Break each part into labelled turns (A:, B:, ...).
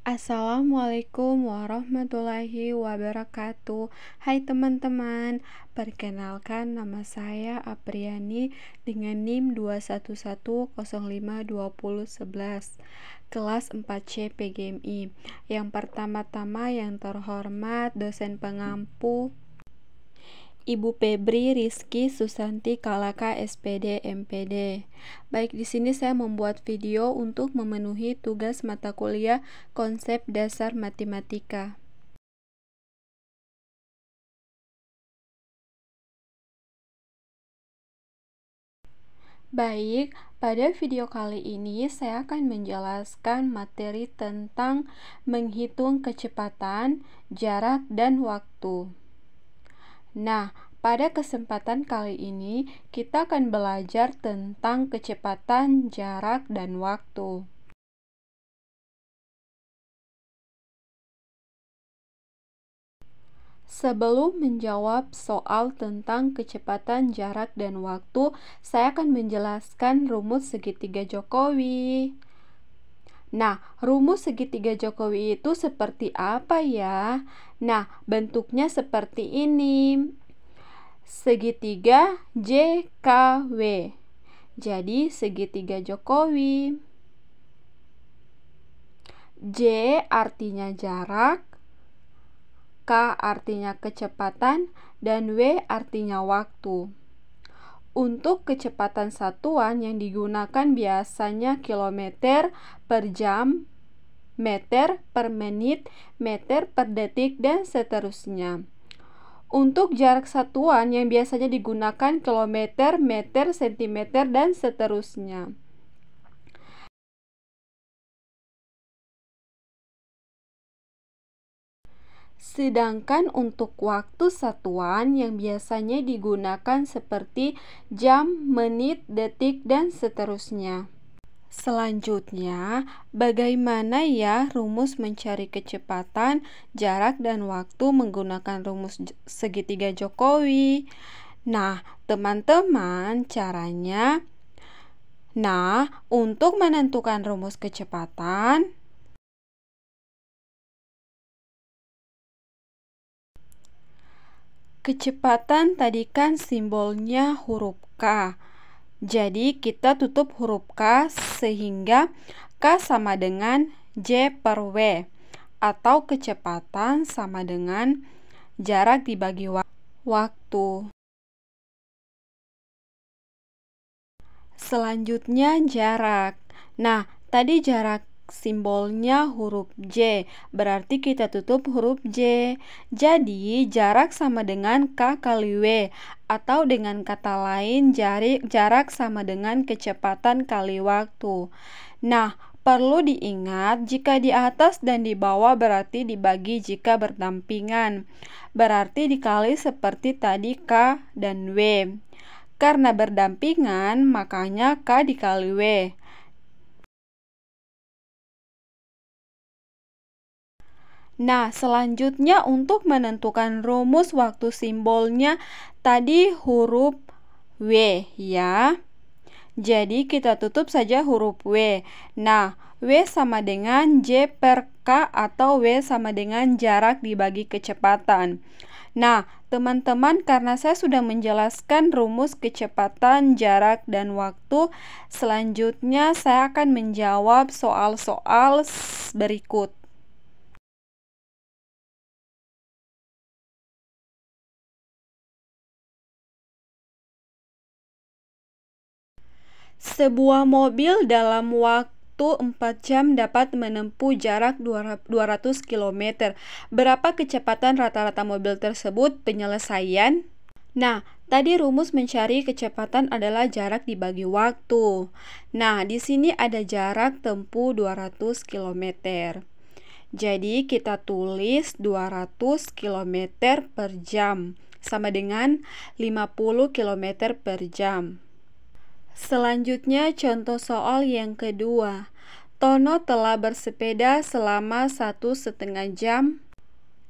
A: Assalamualaikum warahmatullahi wabarakatuh. Hai teman-teman, perkenalkan nama saya Apriani dengan NIM 211052011 kelas 4C PGMI. Yang pertama-tama yang terhormat dosen pengampu Ibu Febri Rizky Susanti Kalaka SPD MPD. Baik, di sini saya membuat video untuk memenuhi tugas mata kuliah konsep dasar matematika. Baik, pada video kali ini saya akan menjelaskan materi tentang menghitung kecepatan, jarak, dan waktu. Nah, pada kesempatan kali ini kita akan belajar tentang kecepatan, jarak, dan waktu. Sebelum menjawab soal tentang kecepatan, jarak, dan waktu, saya akan menjelaskan rumus segitiga Jokowi. Nah, rumus segitiga Jokowi itu seperti apa ya? Nah, bentuknya seperti ini. Segitiga JKW. Jadi, segitiga Jokowi. J artinya jarak, K artinya kecepatan, dan W artinya waktu. Untuk kecepatan satuan yang digunakan biasanya kilometer per jam, meter per menit, meter per detik, dan seterusnya. Untuk jarak satuan yang biasanya digunakan kilometer, meter, sentimeter, dan seterusnya. Sedangkan untuk waktu satuan yang biasanya digunakan seperti jam, menit, detik, dan seterusnya. Selanjutnya, bagaimana ya rumus mencari kecepatan, jarak, dan waktu menggunakan rumus segitiga Jokowi? Nah, teman-teman, caranya. Nah, untuk menentukan rumus kecepatan, tadi kan simbolnya huruf K. Jadi kita tutup huruf K sehingga K sama dengan J per W, atau kecepatan sama dengan jarak dibagi waktu. Selanjutnya jarak. Nah, tadi jarak simbolnya huruf J, berarti kita tutup huruf J. Jadi jarak sama dengan K kali W, atau dengan kata lain jarak sama dengan kecepatan kali waktu. Nah, perlu diingat jika di atas dan di bawah berarti dibagi jika berdampingan, berarti dikali seperti tadi K dan W. Karena berdampingan, makanya K dikali W. Nah, selanjutnya untuk menentukan rumus waktu simbolnya tadi huruf W ya. Jadi kita tutup saja huruf W. Nah, W sama dengan J per K atau W sama dengan jarak dibagi kecepatan. Nah, teman-teman, karena saya sudah menjelaskan rumus kecepatan, jarak, dan waktu, selanjutnya saya akan menjawab soal-soal berikut. Sebuah mobil dalam waktu 4 jam dapat menempuh jarak 200 km. Berapa kecepatan rata-rata mobil tersebut? Penyelesaian. Nah, tadi rumus mencari kecepatan adalah jarak dibagi waktu. Nah, di sini ada jarak tempuh 200 km. Jadi, kita tulis 200 km per jam sama dengan 50 km per jam. Selanjutnya contoh soal yang kedua. Tono telah bersepeda selama 1,5 jam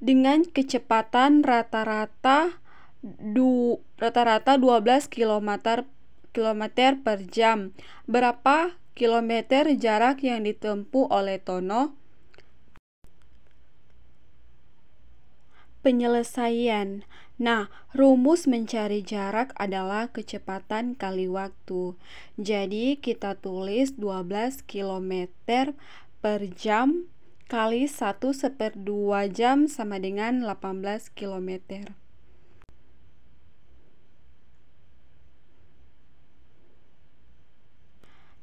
A: dengan kecepatan rata-rata 12 km per jam. Berapa kilometer jarak yang ditempuh oleh Tono? penyelesaian. Nah, rumus mencari jarak adalah kecepatan kali waktu. Jadi, kita tulis 12 km per jam kali 1/2 jam sama dengan 18 km.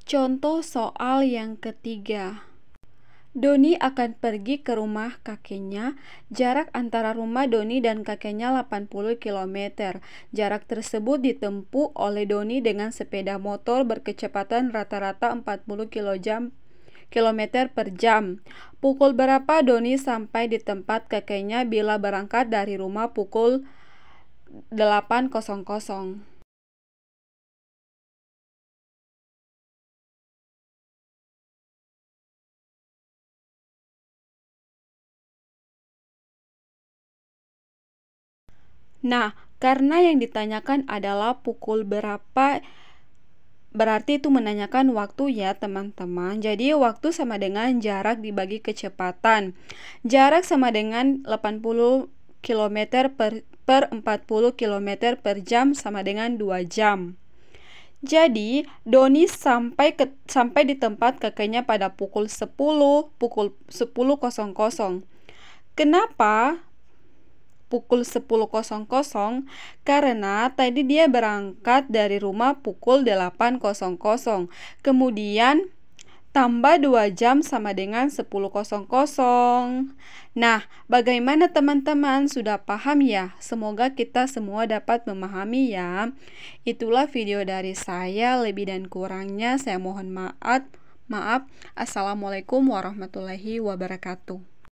A: Contoh soal yang ketiga. Doni akan pergi ke rumah kakeknya. Jarak antara rumah Doni dan kakeknya 80 km. Jarak tersebut ditempuh oleh Doni dengan sepeda motor berkecepatan rata-rata 40 km per jam. Pukul berapa Doni sampai di tempat kakeknya bila berangkat dari rumah pukul 8.00? Nah, karena yang ditanyakan adalah pukul berapa, berarti itu menanyakan waktu ya teman-teman. Jadi waktu sama dengan jarak dibagi kecepatan. Jarak sama dengan 80 km per 40 km per jam sama dengan 2 jam. Jadi, Doni sampai di tempat kakeknya pada pukul 10.00. Kenapa pukul 10.00? Karena tadi dia berangkat dari rumah pukul 8.00. Kemudian tambah 2 jam sama dengan 10.00. Nah, bagaimana teman-teman? Sudah paham ya? Semoga kita semua dapat memahami ya. Itulah video dari saya. Lebih dan kurangnya saya mohon maaf. Assalamualaikum warahmatullahi wabarakatuh.